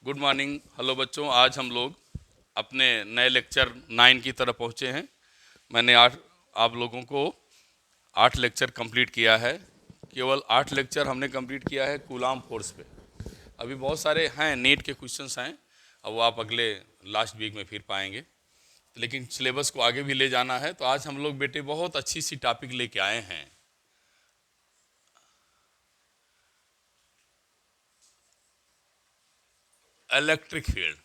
Good morning. Hello बच्चों, आज हम लोग अपने नए लेक्चर 9 की तरफ पहुँचे हैं। मैंने आप लोगों को 8 लेक्चर कंप्लीट किया है। केवल 8 लेक्चर हमने कंप्लीट किया है कूलाम फोर्स पे। अभी बहुत सारे हैं नीट के क्वेश्चंस हैं, अब वो आप अगले लास्ट वीक में फिर पाएंगे, लेकिन सिलेबस को आगे भी ले जाना है। तो आज हम लोग बेटे बहुत अच्छी सी टॉपिक लेके आए हैं, इलेक्ट्रिक फील्ड।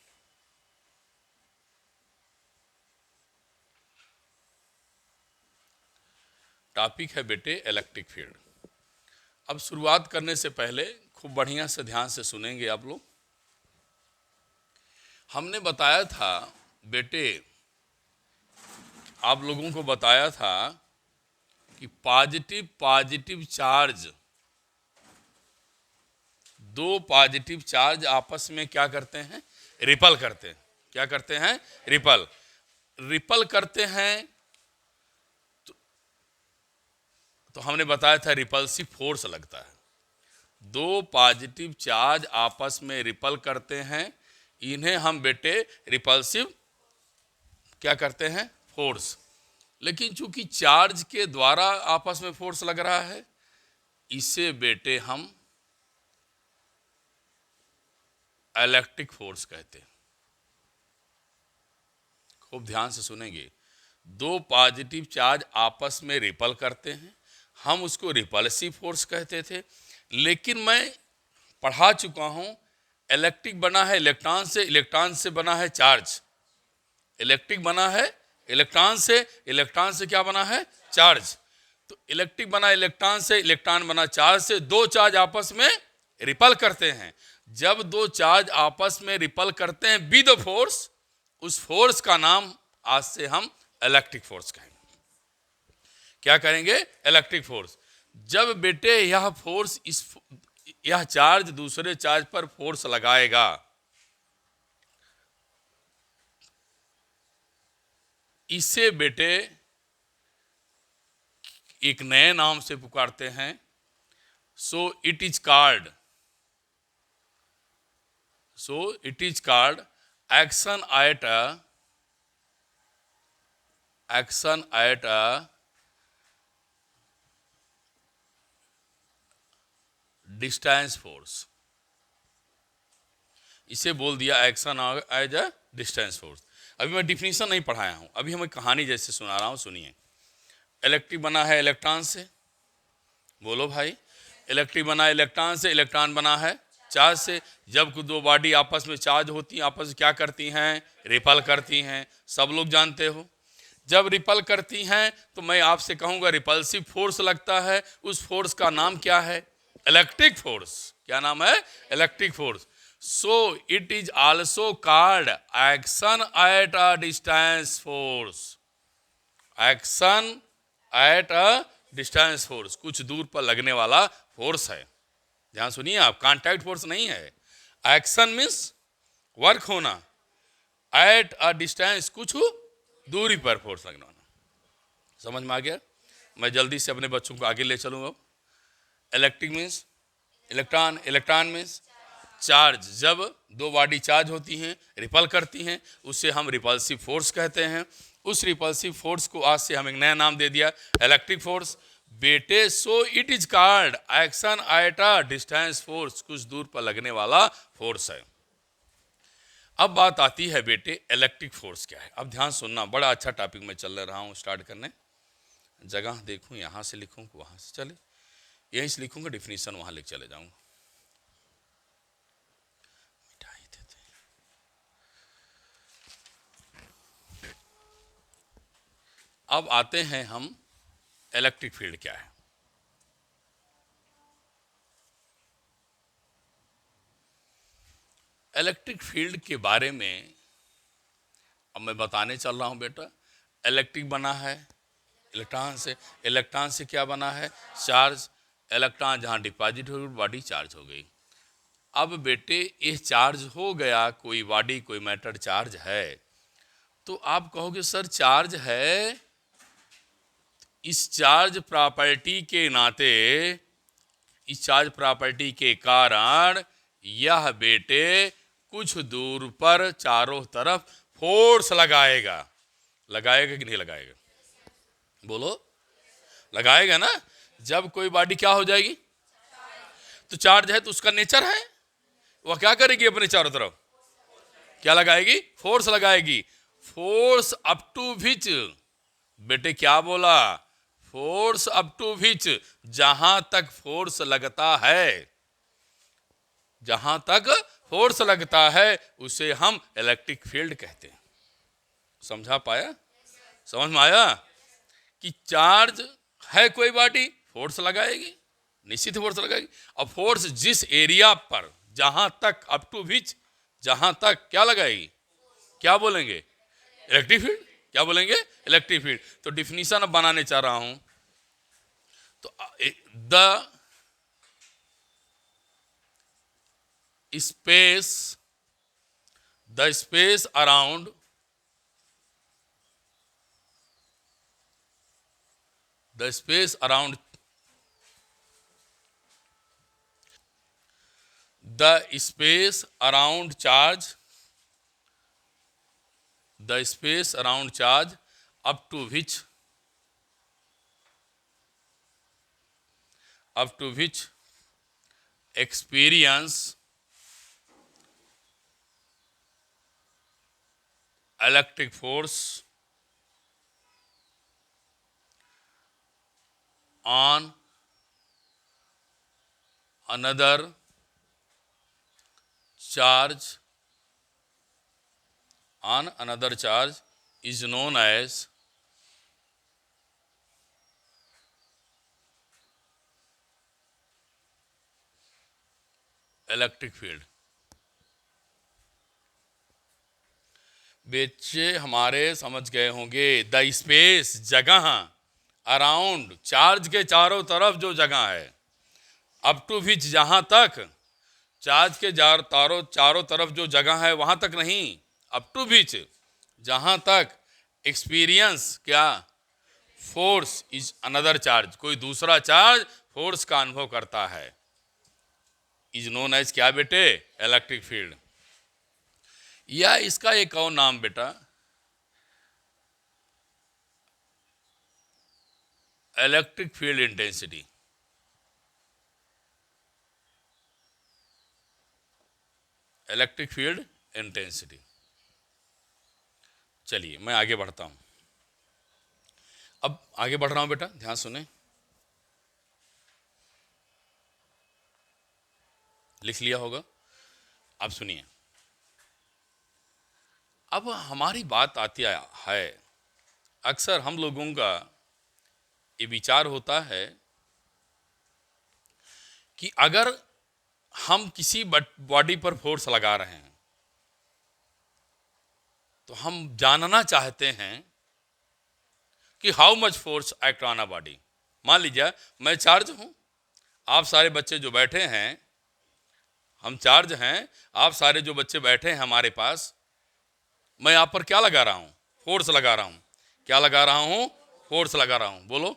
टॉपिक है बेटे इलेक्ट्रिक फील्ड। अब शुरुआत करने से पहले खूब बढ़िया से ध्यान से सुनेंगे आप लोग। हमने बताया था बेटे, आप लोगों को बताया था कि पॉजिटिव पॉजिटिव चार्ज, दो पॉजिटिव चार्ज आपस में क्या करते हैं? रिपल करते हैं। क्या करते हैं? रिपल। रिपल करते हैं तो हमने बताया था रिपल्सिव फोर्स लगता है। दो पॉजिटिव चार्ज आपस में रिपल करते हैं, इन्हें हम बेटे रिपल्सिव क्या करते हैं? फोर्स। लेकिन चूंकि चार्ज के द्वारा आपस में फोर्स लग रहा है, इसे बेटे हम इलेक्ट्रिक फोर्स कहते हैं। खूब ध्यान से सुनेंगे। दो पॉजिटिव चार्ज आपस में रिपल करते हैं, हम उसको रिपल्सिव फोर्स कहते थे। लेकिन मैं पढ़ा चुका हूं, इलेक्ट्रिक बना है इलेक्ट्रॉन से, इलेक्ट्रॉन से बना है चार्ज। इलेक्ट्रिक बना है इलेक्ट्रॉन से, इलेक्ट्रॉन से क्या बना है? चार्ज। तो इलेक्ट्रिक बना इलेक्ट्रॉन से, इलेक्ट्रॉन बना चार्ज से। दो चार्ज आपस में रिपल करते हैं। जब दो चार्ज आपस में रिपल करते हैं विद फोर्स, उस फोर्स का नाम आज से हम इलेक्ट्रिक फोर्स कहेंगे। क्या करेंगे? Electric force. जब बेटे यह फोर्स यह चार्ज दूसरे चार्ज पर फोर्स लगाएगा, इसे बेटे एक नए नाम से पुकारते हैं। So it is called action at a distance force. इसे बोल दिया action as a distance force. अभी मैं डिफिनीशन नहीं पढ़ाया हूं, अभी हम एक कहानी जैसे सुना रहा हूं, सुनिए। इलेक्ट्रिक बना है इलेक्ट्रॉन से, बोलो भाई। इलेक्ट्रिक बना है इलेक्ट्रॉन से, इलेक्ट्रॉन बना है चार्ज से। जब दो बॉडी आपस में चार्ज होती हैं, आपस में क्या करती हैं? रिपल करती हैं। सब लोग जानते हो। जब रिपल करती हैं तो मैं आपसे कहूंगा रिपल्सिव फोर्स लगता है। उस फोर्स का नाम क्या है? Electric force. क्या नाम है? Electric force. So it is also called action at a distance force. Action at a distance force, कुछ दूर पर लगने वाला फोर्स है। ध्यान सुनिए आप, कांटेक्ट फोर्स नहीं है। एक्शन मीन्स वर्क होना, एट अ डिस्टेंस कुछ दूरी पर फोर्स लगना। समझ में आ गया? मैं जल्दी से अपने बच्चों को आगे ले चलूंगा। Electric means electron, electron means charge. जब दो बॉडी चार्ज होती हैं, रिपल करती हैं, उसे हम रिपल्सिव फोर्स कहते हैं। उस रिपल्सिव फोर्स को आज से हम एक नया नाम दे दिया, इलेक्ट्रिक फोर्स। बेटे सो it is called action at a distance force, कुछ दूर पर लगने वाला फोर्स है। अब बात आती है बेटे इलेक्ट्रिक फोर्स क्या है। अब ध्यान सुनना, बड़ा अच्छा टॉपिक में चल रहा हूँ स्टार्ट करने। जगह देखूँ, यहाँ से लिखूँ वहाँ से चले, यहीं से लिखूँगा डिफिनीशन, वहाँ लिख चले जाऊँगा। अब आते हैं हम इलेक्ट्रिक फील्ड क्या है। इलेक्ट्रिक फील्ड के बारे में अब मैं बताने चल रहा हूं बेटा। इलेक्ट्रिक बना है इलेक्ट्रॉन से, इलेक्ट्रॉन से क्या बना है? चार्ज। इलेक्ट्रॉन जहां डिपॉजिट हो गई, बॉडी चार्ज हो गई। अब बेटे ये चार्ज हो गया, कोई बॉडी कोई मैटर चार्ज है, तो आप कहोगे सर चार्ज है, इस चार्ज प्रॉपर्टी के नाते, इस चार्ज प्रॉपर्टी के कारण यह बेटे कुछ दूर पर चारों तरफ फोर्स लगाएगा। लगाएगा कि नहीं लगाएगा? बोलो, लगाएगा ना। जब कोई बॉडी क्या हो जाएगी? तो चार्ज है तो उसका नेचर है, वह क्या करेगी? अपने चारों तरफ क्या लगाएगी? फोर्स लगाएगी। फोर्स अप टू विच, बेटे क्या बोला? फोर्स अप टू विच, जहां तक फोर्स लगता है, जहां तक फोर्स लगता है उसे हम इलेक्ट्रिक फील्ड कहते हैं। समझा पाया? समझ में आया कि चार्ज है कोई बॉडी, फोर्स लगाएगी, निश्चित फोर्स लगाएगी। अब फोर्स जिस एरिया पर, जहां तक, अप टू विच, जहां तक क्या लगाएगी? क्या बोलेंगे? Electric field. क्या बोलेंगे? Electric field. तो डिफिनीशन अब बनाने चाह रहा हूं। तो space the space around the space around the space around charge, the space around charge up to which experience electric force on another charge is known as electric field. बच्चे हमारे समझ गए होंगे, द स्पेस जगह, around charge के चारों तरफ जो जगह है, अप टू विच जहां तक, चार्ज के चारों तरफ जो जगह है वहां तक नहीं, अप टू विच जहां तक एक्सपीरियंस क्या? फोर्स इज अनदर चार्ज, कोई दूसरा चार्ज फोर्स का अनुभव करता है, इज नोन एज क्या बेटे? Electric field. या इसका एक और नाम बेटा electric field intensity. Electric field intensity. चलिए मैं आगे बढ़ता हूं। अब आगे बढ़ रहा हूं बेटा, ध्यान सुने, लिख लिया होगा। अब सुनिए, अब हमारी बात आती है, अक्सर हम लोगों का ये विचार होता है कि अगर हम किसी बॉडी पर फोर्स लगा रहे हैं तो हम जानना चाहते हैं कि how much force act on a body. मान लीजिए मैं चार्ज हूं, आप सारे बच्चे जो बैठे हैं, हम चार्ज हैं, आप सारे जो बच्चे बैठे हैं हमारे पास, मैं आप पर क्या लगा रहा हूं? फोर्स लगा रहा हूं। क्या लगा रहा हूं? फोर्स लगा रहा हूं। बोलो,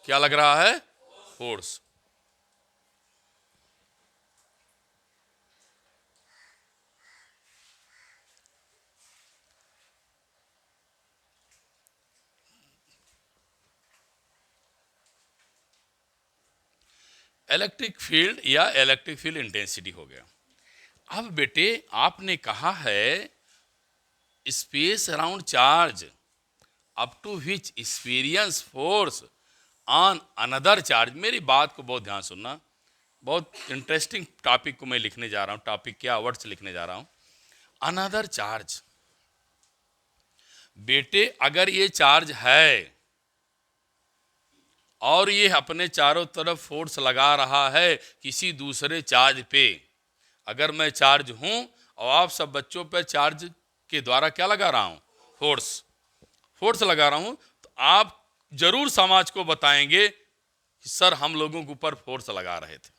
क्या लग रहा है? फोर्स। इलेक्ट्रिक फील्ड या इलेक्ट्रिक फील्ड इंटेंसिटी हो गया। अब बेटे आपने कहा है space around charge up to which experience force on another charge. मेरी बात को बहुत ध्यान सुनना, बहुत इंटरेस्टिंग टॉपिक को मैं लिखने जा रहा हूं। टॉपिक क्या, वर्ड्स लिखने जा रहा हूं। Another charge. बेटे अगर ये चार्ज है और ये अपने चारों तरफ फोर्स लगा रहा है किसी दूसरे चार्ज पे, अगर मैं चार्ज हूं और आप सब बच्चों पे चार्ज के द्वारा क्या लगा रहा हूं? फोर्स लगा रहा हूं, तो आप जरूर समाज को बताएंगे कि सर हम लोगों के ऊपर फोर्स लगा रहे थे।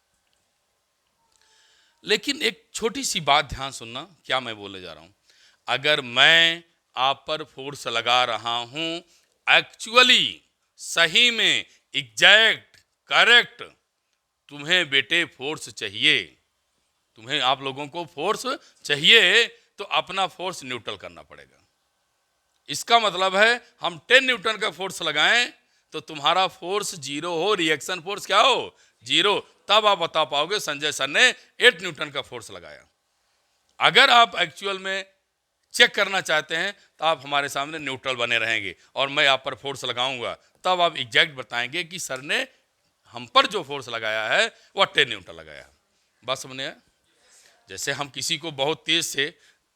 लेकिन एक छोटी सी बात ध्यान सुनना, क्या मैं बोलने जा रहा हूं। अगर मैं आप पर फोर्स लगा रहा हूं, एक्चुअली सही में एग्जैक्ट करेक्ट, तुम्हें बेटे फोर्स चाहिए, तुम्हें, आप लोगों को फोर्स चाहिए तो अपना फोर्स न्यूट्रल करना पड़ेगा। इसका मतलब है हम 10 न्यूटन का फोर्स लगाएं तो तुम्हारा फोर्स 0 हो, रिएक्शन फोर्स क्या हो, 0, तब आप बता पाओगे संजय सर ने 8 न्यूटन का फोर्स लगाया। अगर आप एक्चुअल में चेक करना चाहते हैं तो आप हमारे सामने न्यूट्रल बने रहेंगे और मैं आप पर फोर्स लगाऊंगा, तब आप एग्जैक्ट बताएंगे कि सर ने हम पर जो फोर्स लगाया है वह 10 न्यूटन लगाया। बात समझने आया? जैसे हम किसी को बहुत तेज से,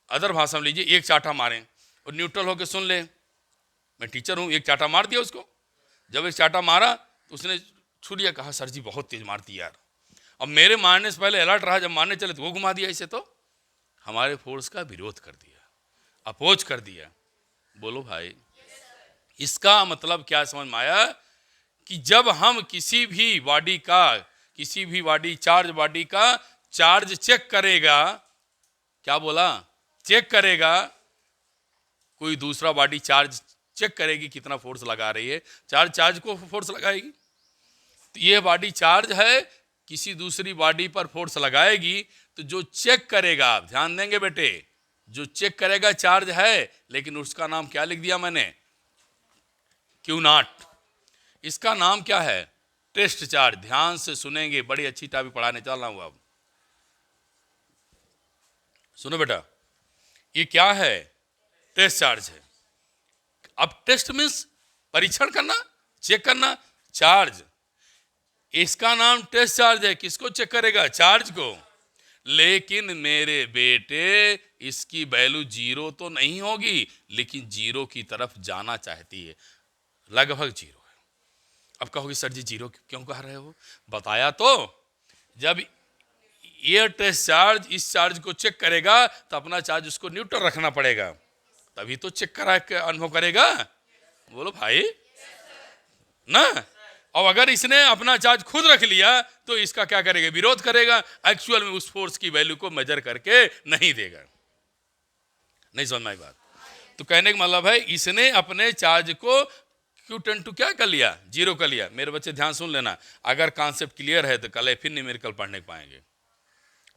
अदर भाषा में लीजिए, एक चाटा मारें और न्यूट्रल होकर सुन ले, मैं टीचर हूं, एक चाटा मार दिया उसको। जब एक चाटा मारा तो उसने छू लिया, कहा सर जी बहुत तेज मारती यार। अब मेरे मारने से पहले अलर्ट रहा, जब मारने चले तो वो घुमा दिया इसे, तो हमारे फोर्स का विरोध कर दिया, अपोज कर दिया। बोलो भाई, इसका मतलब क्या समझ में आया कि जब हम किसी भी बॉडी चार्ज बॉडी का चार्ज चेक करेगा, क्या बोला, चेक करेगा, कोई दूसरा बॉडी चार्ज चेक करेगी कितना फोर्स लगा रही है, चार्ज को फोर्स लगाएगी। तो ये बॉडी चार्ज है, किसी दूसरी बॉडी पर फोर्स लगाएगी, तो जो चेक करेगा, ध्यान देंगे बेटे, जो चेक करेगा चार्ज है, लेकिन उसका नाम क्या लिख दिया मैंने, Q0। इसका नाम क्या है, टेस्ट चार्ज। ध्यान से सुनेंगे, बड़ी अच्छी टॉपिक पढ़ाने चल रहा हूं। अब सुनो बेटा, ये क्या है, टेस्ट चार्ज है। अब टेस्ट मीन्स परीक्षण करना, चेक करना, चार्ज, इसका नाम टेस्ट चार्ज है। किसको चेक करेगा, चार्ज को। लेकिन मेरे बेटे इसकी वैल्यू 0 तो नहीं होगी, लेकिन 0 की तरफ जाना चाहती है, लगभग 0 है। अब कहोगे सर जी 0 क्यों कह रहे हो, बताया तो, जब ये टेस्ट चार्ज इस चार्ज को चेक करेगा तो अपना चार्ज उसको न्यूट्रल रखना पड़ेगा, तभी तो चेक करा के अनुभव करेगा। बोलो भाई ना। और अगर इसने अपना चार्ज खुद रख लिया तो इसका क्या करेगा, विरोध करेगा, एक्चुअल में उस फोर्स की वैल्यू को मेजर करके नहीं देगा। नहीं समझ में आई बात? तो कहने का मतलब है इसने अपने चार्ज को Q10 क्या कर लिया, 0 कर लिया। मेरे बच्चे ध्यान सुन लेना, अगर कॉन्सेप्ट क्लियर है तो कल फिर न्यूमेरिकल पढ़ने पाएंगे,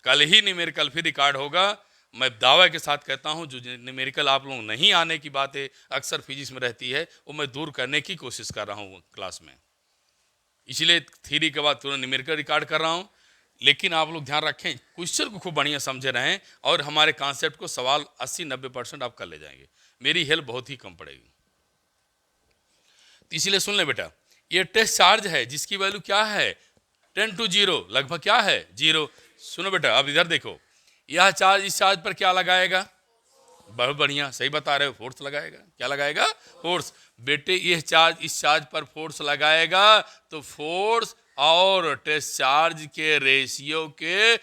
कल ही न्यूमेरिकल फिर रिकॉर्ड होगा। मैं दावे के साथ कहता हूं, जो न्यूमेरिकल आप लोग नहीं आने की बातें अक्सर फिजिक्स में रहती है, वो मैं दूर करने की कोशिश कर रहा हूं क्लास में, इसलिए थ्योरी के बाद तुरंत न्यूमेरिकल रिकॉर्ड कर रहा हूं। लेकिन आप लोग ध्यान रखें, क्वेश्चन को खूब बढ़िया समझे रहें और हमारे कॉन्सेप्ट को सवाल 80-90% आप कर ले जाएंगे, मेरी हेल्प बहुत ही कम पड़ेगी। तो इसीलिए सुन ले बेटा, ये टेस्ट चार्ज है जिसकी वैल्यू क्या है, 10 to 0, लगभग क्या है, 0। सुनो बेटा, अब इधर देखो, यह चार्ज इस चार्ज पर क्या लगाएगा, बहुत बढ़िया, सही बता रहे हो, फोर्स लगाएगा। क्या लगाएगा, फोर्स। बेटे ये चार्ज इस चार्ज पर फोर्स लगाएगा तो फोर्स और टेस्ट चार्ज के रेशियो के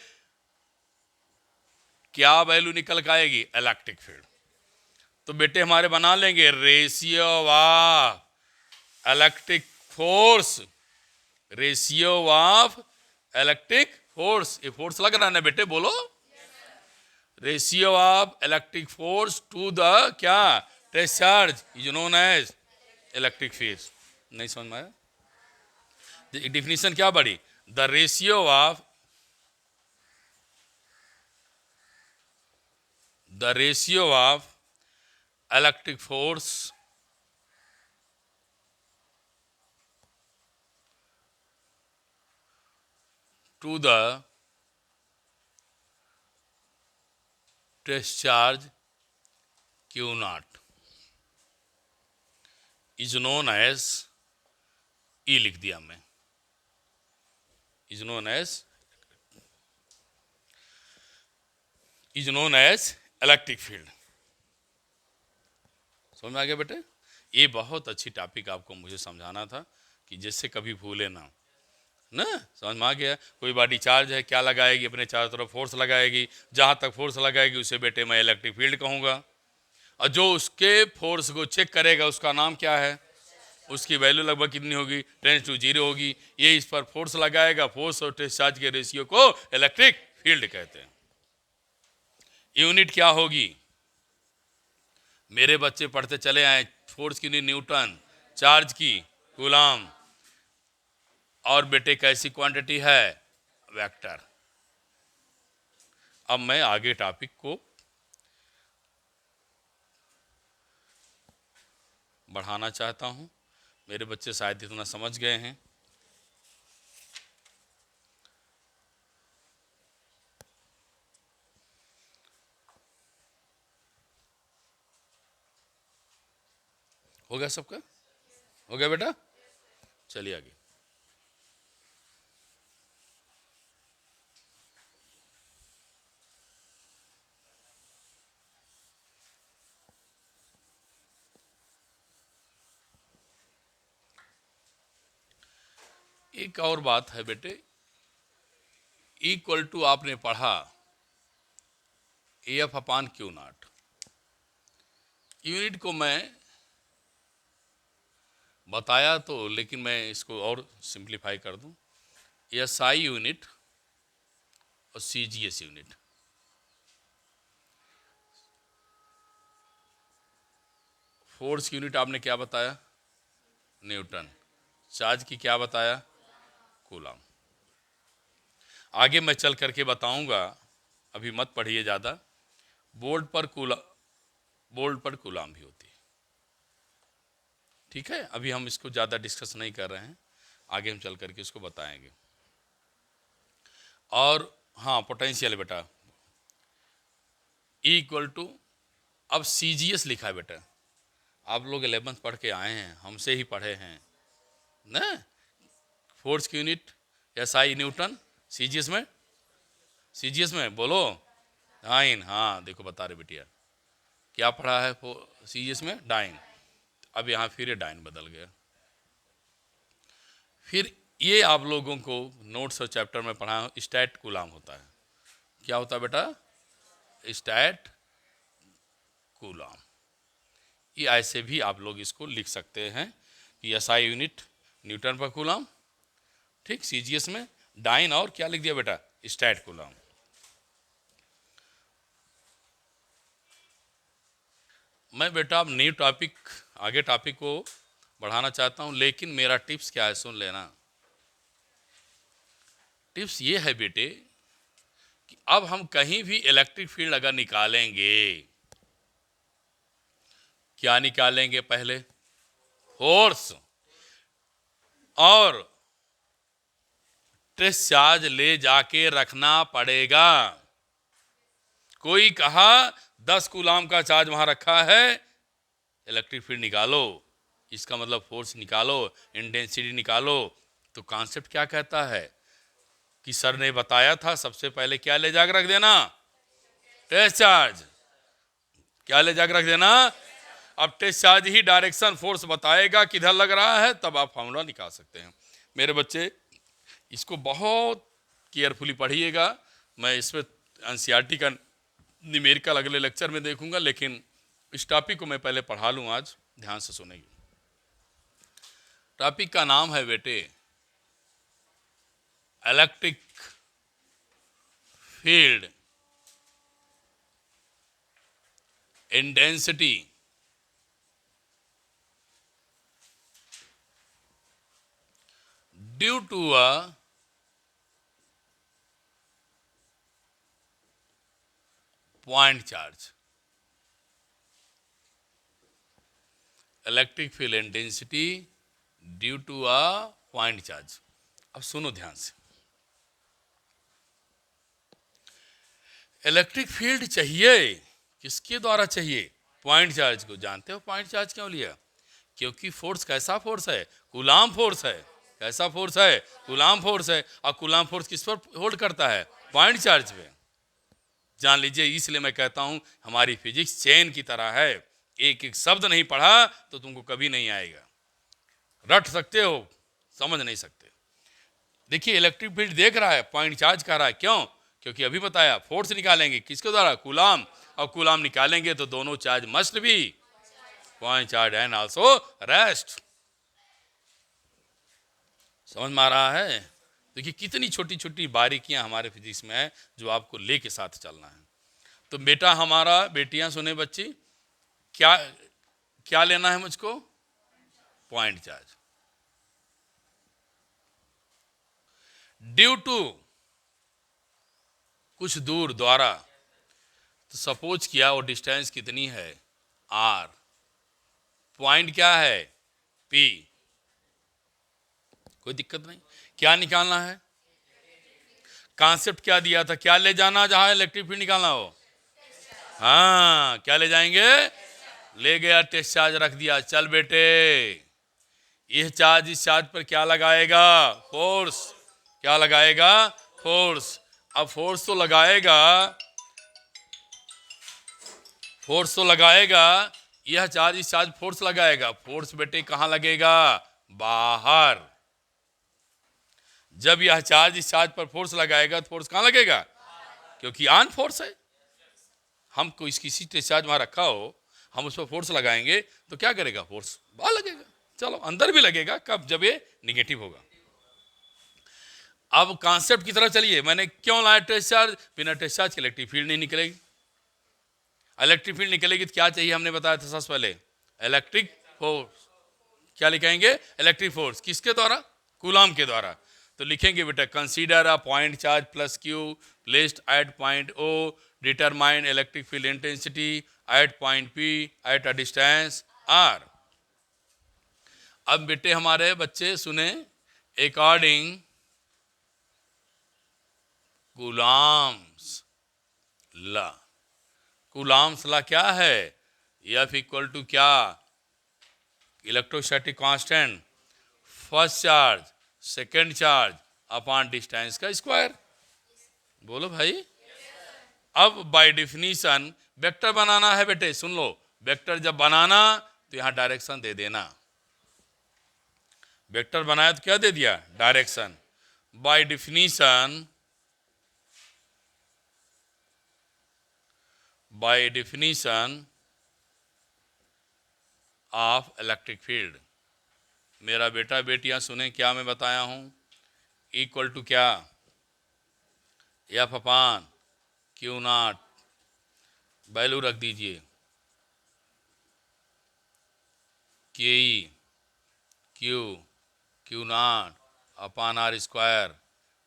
क्या वैल्यू निकल के आएगी, इलेक्ट्रिक फील्ड। तो बेटे हमारे बना लेंगे ratio of electric force, ratio of electric force. ये फोर्स लग रहा है ना बेटे, बोलो, ratio of electric force to the क्या, test charge is known as electric field. नहीं समझ में आया? डिफिनीशन क्या बड़ी, the ratio of electric force to the test charge Q0 is known as, E लिख दिया मैं, is known as electric field. समझ में आ गया बेटे? ये बहुत अच्छी टॉपिक आपको मुझे समझाना था कि जिससे कभी भूले ना, समझ में आ गया? कोई बॉडी चार्ज है, क्या लगाएगी, अपने चारों तरफ फोर्स लगाएगी, जहां तक फोर्स लगाएगी उसे बेटे मैं इलेक्ट्रिक फील्ड कहूंगा। और जो उसके फोर्स को चेक करेगा उसका नाम क्या है, उसकी वैल्यू लगभग कितनी होगी, 10 to 0 होगी। ये इस पर फोर्स लगाएगा, फोर्स और टेस्ट चार्ज के रेशियो को इलेक्ट्रिक फील्ड कहते हैं। यूनिट क्या होगी, मेरे बच्चे पढ़ते चले आए, फोर्स की न्यूटन, चार्ज की कूलम, और बेटे कैसी क्वांटिटी है, वेक्टर। अब मैं आगे टॉपिक को बढ़ाना चाहता हूं। मेरे बच्चे शायद इतना समझ गए हैं। हो गया सबका? हो गया बेटा? चलिए आगे। एक और बात है बेटे, इक्वल टू आपने पढ़ा AF upon Q not. Unit को मैं बताया तो, लेकिन मैं इसको और सिंप्लीफाई कर दूं। SI यूनिट और CGS यूनिट। फोर्स की यूनिट आपने क्या बताया? न्यूटन। चार्ज की क्या बताया? कूलम। आगे मैं चल करके बताऊंगा, अभी मत पढ़िए ज़्यादा। बोल्ट पर कूलम भी होती है। ठीक है, अभी हम इसको ज़्यादा डिस्कस नहीं कर रहे हैं, आगे हम चल करके इसको बताएंगे। और हाँ, पोटेंशियल बेटा इक्वल टू, अब CGS लिखा है बेटा। आप लोग 11th पढ़ के आए हैं, हमसे ही पढ़े हैं ना। फोर्स की यूनिट SI न्यूटन, CGS में बोलो डाइन। हाँ देखो बता रहे बेटिया, क्या पढ़ा है CGS में? डाइन। अब यहाँ फिर ये डाइन बदल गया। फिर ये आप लोगों को नोट्स और चैप्टर में पढ़ा स्टैट कूलम होता है। क्या होता है बेटा? Stat coulomb. ये ऐसे भी आप लोग इसको लिख सकते हैं कि SI यूनिट न्यूटन पर कूलम, ठीक। CGS में डाइन, और क्या लिख दिया बेटा? Stat coulomb. मैं बेटा अब न्यू टॉपिक, आगे टॉपिक को बढ़ाना चाहता हूं, लेकिन मेरा टिप्स क्या है सुन लेना। टिप्स ये है बेटे कि अब हम कहीं भी इलेक्ट्रिक फील्ड अगर निकालेंगे, क्या निकालेंगे? पहले फोर्स और ट्रेस चार्ज ले जाके रखना पड़ेगा। कोई कहा 10 कूलम का चार्ज वहां रखा है, इलेक्ट्रिक फील्ड निकालो, इसका मतलब फोर्स निकालो, इंटेंसिटी निकालो। तो कॉन्सेप्ट क्या कहता है कि सर ने बताया था सबसे पहले क्या ले जाकर रख देना? Test charge. क्या ले जाकर रख देना? अब टेस्ट चार्ज ही डायरेक्शन फोर्स बताएगा किधर लग रहा है, तब आप फॉर्मूला निकाल सकते हैं। मेरे बच्चे इसको बहुत केयरफुली पढ़िएगा। मैं इसमें NCERT का न्यूमेरिकल अगले लेक्चर में देखूंगा, लेकिन इस टॉपिक को मैं पहले पढ़ा लूँ आज, ध्यान से सुनेंगे। टॉपिक का नाम है बेटे electric field intensity due to a point charge. Electric field intensity due to a point charge. अब सुनो ध्यान से, इलेक्ट्रिक फील्ड चाहिए किसके द्वारा चाहिए? पॉइंट चार्ज को। जानते हो पॉइंट चार्ज क्यों लिया? क्योंकि फोर्स कैसा फोर्स है? कूलम फोर्स है। कैसा फोर्स है? कूलम फोर्स है। और कूलम फोर्स किस पर होल्ड करता है? पॉइंट चार्ज पे। जान लीजिए, इसलिए मैं कहता हूं हमारी फिजिक्स चेन की तरह है, एक एक शब्द नहीं पढ़ा तो तुमको कभी नहीं आएगा। रट सकते हो, समझ नहीं सकते। देखिए इलेक्ट्रिक फील्ड देख रहा है, पॉइंट चार्ज कर रहा है। क्यों? क्योंकि अभी बताया फोर्स निकालेंगे किसके द्वारा? कूलम। और कूलम निकालेंगे तो दोनों चार्ज मस्ट भी point charge and also rest. समझ में आ रहा है? देखिए कितनी छोटी छोटी बारीकियां हमारे फिजिक्स में है जो आपको लेके साथ चलना है। तो बेटा हमारा, बेटियां सुने बच्ची, क्या क्या लेना है मुझको? Point charge. ड्यू टू कुछ दूर द्वारा तो सपोज किया वो डिस्टेंस कितनी है, r, पॉइंट क्या है, p, कोई दिक्कत नहीं। क्या निकालना है, कॉन्सेप्ट क्या दिया था, क्या ले जाना जहां इलेक्ट्रिक फील्ड निकालना हो, हाँ क्या ले जाएंगे, ले गया टेस्ट चार्ज रख दिया, चल बेटे यह चार्ज इस चार्ज पर क्या लगाएगा, फोर्स, क्या लगाएगा, फोर्स। अब फोर्स तो लगाएगा, फोर्स तो लगाएगा, यह चार्ज इस चार्ज फोर्स लगाएगा, फोर्स बेटे कहां लगेगा, बाहर। जब यह चार्ज इस चार्ज पर फोर्स लगाएगा तो फोर्स कहां लगेगा, क्योंकि ऑन फोर्स है, हम कोई किसी चार्ज वहां रखा हो, हम उस पर फोर्स लगाएंगे तो क्या करेगा, फोर्स बाहर लगेगा, चलो अंदर भी लगेगा, कब, जब ये निगेटिव होगा। अब कॉन्सेप्ट की तरफ चलिए, मैंने क्यों लाया टेस्ट चार्ज, बिना टेस्ट चार्ज के इलेक्ट्रिक फील्ड नहीं निकलेगी। इलेक्ट्रिक फील्ड निकलेगी तो क्या चाहिए, हमने बताया था सबसे पहले इलेक्ट्रिक फोर्स, क्या लिखेंगे, इलेक्ट्रिक फोर्स, किसके द्वारा, कूलॉम के द्वारा। तो लिखेंगे बेटा, consider a point charge plus Q placed at point O, determine electric field intensity at point P at a distance R. अब बेटे हमारे बच्चे सुने, according Coulomb's law, Coulomb's law क्या है, F इक्वल टू क्या, electrostatic constant, first charge second charge upon distance का square. बोलो भाई। अब बाय डेफिनीशन वेक्टर बनाना है बेटे, सुन लो, वेक्टर जब बनाना तो यहां डायरेक्शन दे देना, वेक्टर बनाया तो क्या दे दिया, direction. By definition, by definition of electric field, मेरा बेटा बेटियां सुने क्या मैं बताया हूं, इक्वल टू क्या, F upon Q naught, value रख दीजिए के E Q Q naught upon R square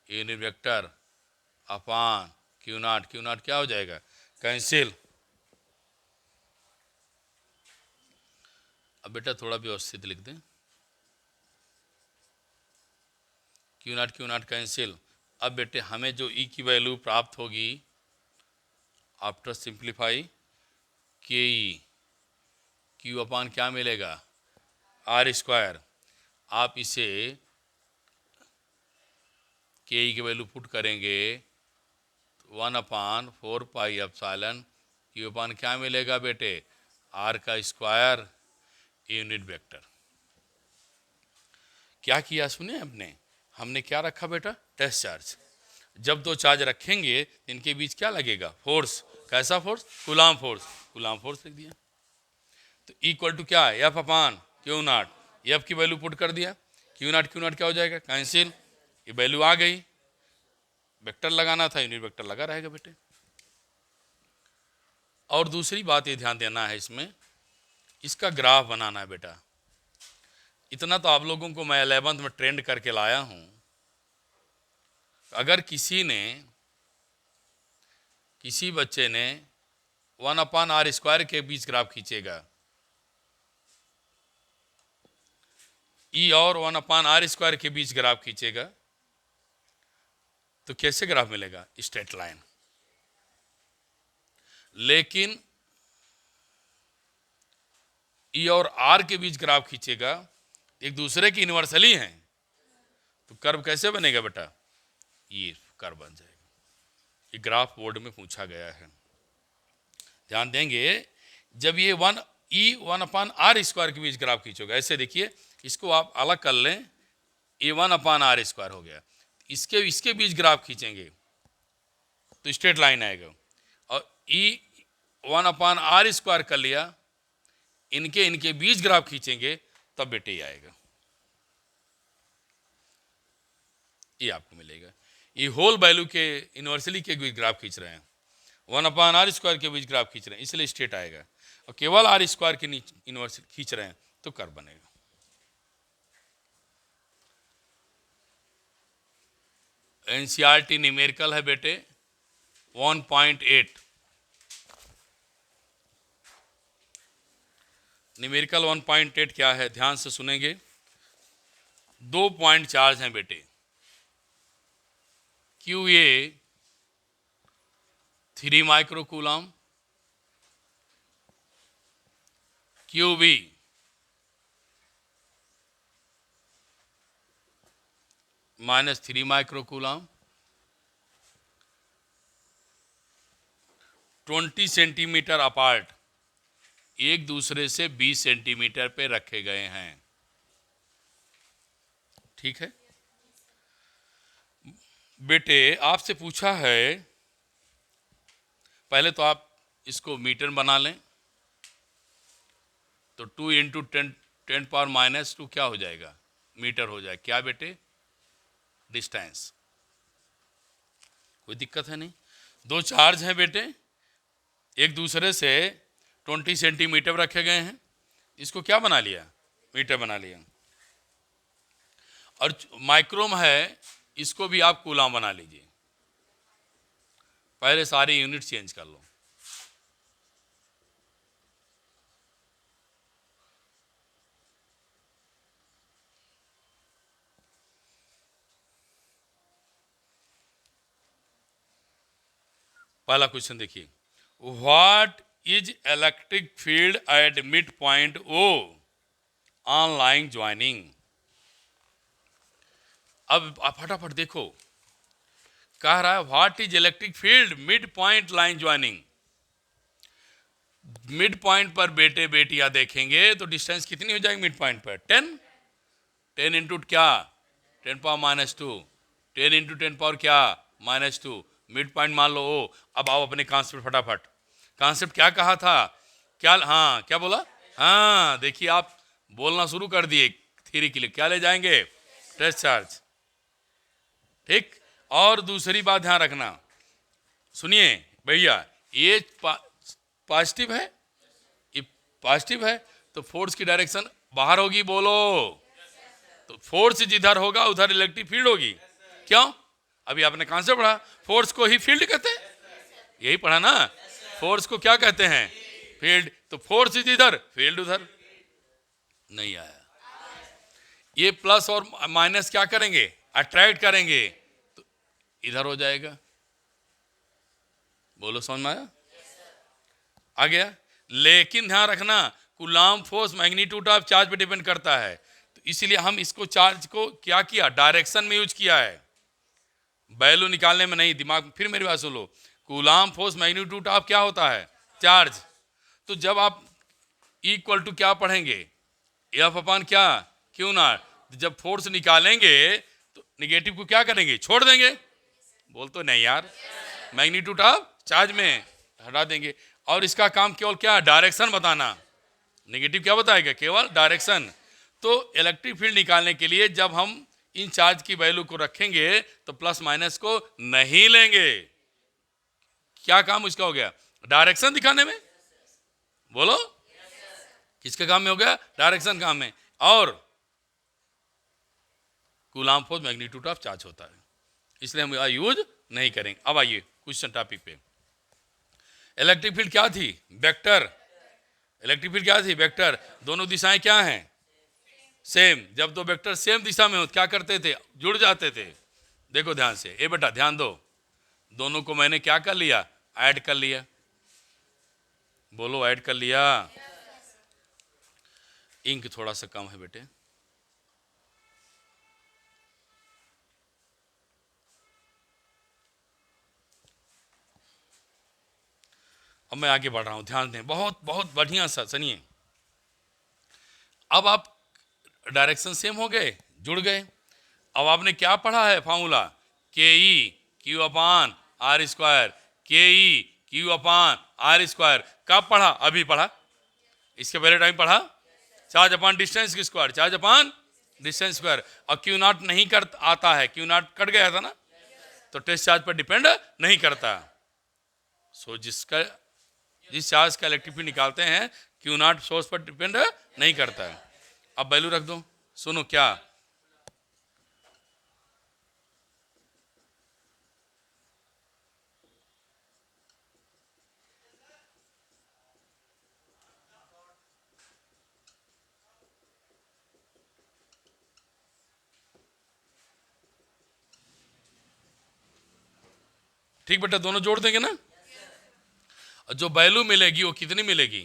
unit vector upon Q naught क्या हो जाएगा, कैंसिल। अब बेटा थोड़ा व्यवस्थित लिख दें, क्यू नॉट कैंसिल। अब बेटे हमें जो ई की वैल्यू प्राप्त होगी आफ्टर सिंप्लीफाई, के ई क्यू अपान क्या मिलेगा, आर स्क्वायर। आप इसे के ई की वैल्यू पुट करेंगे, 1/4 एप्सिलॉन क्यू अपान क्या मिलेगा बेटे, आर का स्क्वायर यूनिट वेक्टर। क्या किया सुने हमने क्या रखा बेटा, टेस्ट चार्ज। जब दो चार्ज रखेंगे इनके बीच क्या लगेगा, फोर्स, कैसा force, Coulomb force, Coulomb force लिख दिया। तो इक्वल टू क्या है, F upon Q not, F की वैल्यू पुट कर दिया, क्यू नॉट क्या हो जाएगा, कैंसिल, ये वैल्यू आ गई, वेक्टर लगाना था, यूनिट वेक्टर लगा रहेगा बेटे। और दूसरी बात ये ध्यान देना है, इसमें इसका ग्राफ बनाना है बेटा। इतना तो आप लोगों को मैं 11th में ट्रेंड करके लाया हूं, अगर किसी बच्चे ने 1/r स्क्वायर के बीच ग्राफ खींचेगा, ई और 1/r स्क्वायर के बीच ग्राफ खींचेगा, तो कैसे ग्राफ मिलेगा, स्ट्रेट लाइन। लेकिन ई और आर के बीच ग्राफ खींचेगा, एक दूसरे की इन्वर्सली हैं, तो कर्व कैसे बनेगा बेटा, ये कर्व बन जाएगा। ये ग्राफ बोर्ड में पूछा गया है, ध्यान देंगे। जब ये 1/r स्क्वायर के बीच ग्राफ खींचोगे, ऐसे देखिए, इसको आप अलग कर लें, ये 1/r स्क्वायर हो गया, इसके बीच ग्राफ खींचेंगे तो स्ट्रेट लाइन आएगा, और ई 1/r स्क्वायर कर लिया, इनके बीच ग्राफ खींचेंगे तब बेटे ये आएगा, ये आपको मिलेगा। ये होल वैल्यू के इन्वर्सली के बीच ग्राफ खींच रहे हैं, 1/r स्क्वायर के बीच ग्राफ खींच रहे हैं, इसलिए स्ट्रेट आएगा, और केवल आर स्क्वायर के इन्वर्स खींच रहे हैं तो कर्व बनेगा। एनसीईआरटी न्यूमेरिकल है बेटे 1.8, न्यूमेरिकल 1.8 क्या है, ध्यान से सुनेंगे। 2 पॉइंट चार्ज हैं बेटे, Q A 3 micro coulomb, Q B -3 micro coulomb, 20 centimetre apart, एक दूसरे से 20 सेंटीमीटर पे रखे गए हैं। ठीक है बेटे, आपसे पूछा है, पहले तो आप इसको मीटर बना लें, तो 2 इंटू 10⁻⁻2 क्या हो जाएगा, मीटर हो जाएगा। क्या बेटे, डिस्टेंस। कोई दिक्कत है नहीं। दो चार्ज हैं बेटे, एक दूसरे से 20 सेंटीमीटर रखे गए हैं, इसको क्या बना लिया, मीटर बना लिया। और माइक्रोम है, इसको भी आप कूलम बना लीजिए। पहले सारी यूनिट चेंज कर लो। पहला क्वेश्चन देखिए, what is electric field at mid point O on line joining. अब आप फटाफट देखो, कह रहा है what is electric field mid point line joining. Mid point पर बेटे बेटियां देखेंगे तो डिस्टेंस कितनी हो जाएगी मिड पॉइंट पर, 10 इंटू क्या, 10⁻⁻2, 10 इंटू 10 क्या, -2, मिड पॉइंट मान लो ओ। अब आओ अपने कॉन्सेप्ट फटाफट। कॉन्सेप्ट क्या कहा था, क्या, हाँ क्या बोला, हाँ देखिए आप बोलना शुरू कर दिए। थ्योरी के लिए क्या ले जाएंगे, टेस्ट चार्ज। ठीक, और दूसरी बात ध्यान रखना, सुनिए भैया, ये पॉजिटिव है, ये पॉजिटिव है, तो फोर्स की डायरेक्शन बाहर होगी, बोलो। तो फोर्स जिधर होगा उधर इलेक्ट्रिक फील्ड होगी। क्यों, अभी आपने कॉन्सेप्ट पढ़ा, फोर्स को ही फील्ड कहते हैं, यही पढ़ा ना, फोर्स को क्या कहते हैं, फील्ड। तो फोर्स जिधर फील्ड उधर। नहीं आया, ये प्लस और माइनस क्या करेंगे, अट्रैक्ट करेंगे, तो इधर हो जाएगा। बोलो समझ में आया, आ गया। लेकिन ध्यान रखना, coulomb force magnitude of charge पे डिपेंड करता है, तो इसलिए हम इसको चार्ज को क्या किया, डायरेक्शन में यूज किया है, वैल्यू निकालने में नहीं। दिमाग फिर मेरी बात सुन लो, कूलम्ब फोर्स मैग्नीट्यूड ऑफ क्या होता है, चार्ज। तो जब आप इक्वल टू क्या पढ़ेंगे, एफ अपॉन क्या, क्यू नॉट। जब फोर्स निकालेंगे तो निगेटिव को क्या करेंगे, छोड़ देंगे। बोल तो नहीं यार, मैग्नीट्यूड ऑफ चार्ज में हटा देंगे। और इसका काम केवल क्या, डायरेक्शन बताना। नेगेटिव क्या बताएगा, केवल डायरेक्शन। तो इलेक्ट्रिक फील्ड निकालने के लिए जब हम इन चार्ज की वैल्यू को रखेंगे तो प्लस माइनस को नहीं लेंगे। क्या काम इसका हो गया, डायरेक्शन दिखाने में। बोलो किसके काम में हो गया, डायरेक्शन काम में। और coulomb force magnitude of charge होता है, इसलिए हम यूज नहीं करेंगे। अब आइए क्वेश्चन टॉपिक पे। इलेक्ट्रिक फील्ड क्या थी, वेक्टर। इलेक्ट्रिक फील्ड क्या थी, वेक्टर। दोनों दिशाएं क्या हैं, सेम। जब दो वेक्टर सेम दिशा में हो क्या करते थे, जुड़ जाते थे। देखो ध्यान से, ए बेटा ध्यान दो, दोनों को मैंने क्या कर लिया, ऐड कर लिया। बोलो ऐड कर लिया। इंक थोड़ा सा कम है बेटे। अब मैं आगे बढ़ रहा हूं, ध्यान दें, बहुत बहुत बढ़िया सा सुनिए। अब आप डायरेक्शन सेम हो गए, जुड़ गए। अब आपने क्या पढ़ा है formula, K E Q upon R square, K E Q upon R square. कब पढ़ा, अभी पढ़ा, इसके पहले टाइम पढ़ा। चार्ज अपान डिस्टेंस की square, charge upon distance square. और क्यू नॉट नहीं कर आता है, क्यू नॉट कट गया था ना, तो टेस्ट चार्ज पर डिपेंड नहीं करता। सो जिस चार्ज का इलेक्ट्रिक फील्ड निकालते हैं, क्यू नॉट सोर्स पर डिपेंड नहीं करता है। अब वैल्यू रख दो, सुनो क्या, ठीक बेटा, दोनों जोड़ देंगे ना। और जो वैल्यू मिलेगी वो कितनी मिलेगी?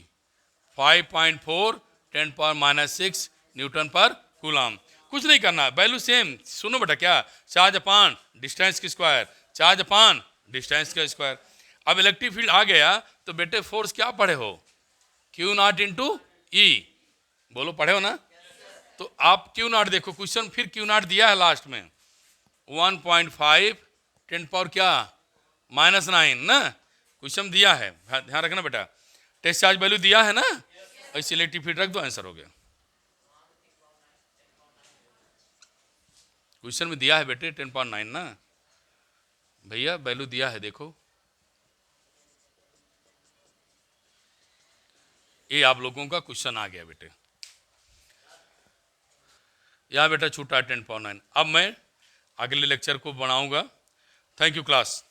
5.4 10⁻⁻6 न्यूटन पर कूलम। कुछ नहीं करना, वैल्यू सेम। सुनो बेटा, क्या? चार्ज अपान डिस्टेंस की स्क्वायर, चार्ज अपान डिस्टेंस का स्क्वायर। अब इलेक्ट्रिक फील्ड आ गया तो बेटे फोर्स क्या पढ़े हो? Q0 इंटू ई। बोलो, पढ़े हो ना? तो आप Q0 देखो, क्वेश्चन फिर Q0 दिया है लास्ट में, 1.5 10 क्या -9 ना, क्वेश्चन दिया है, ध्यान रखना बेटा। टेस्ट चार्ज वैल्यू दिया है ना, ऐसे इलेक्ट्रिक फील्ड रख दो, आंसर हो गया। क्वेश्चन में दिया है बेटे 10.9 ना भैया, वैल्यू दिया है, देखो ये आप लोगों का क्वेश्चन आ गया बेटे। यहाँ बेटा छूटा 10.9। अब मैं अगले लेक्चर को बनाऊंगा। Thank you class.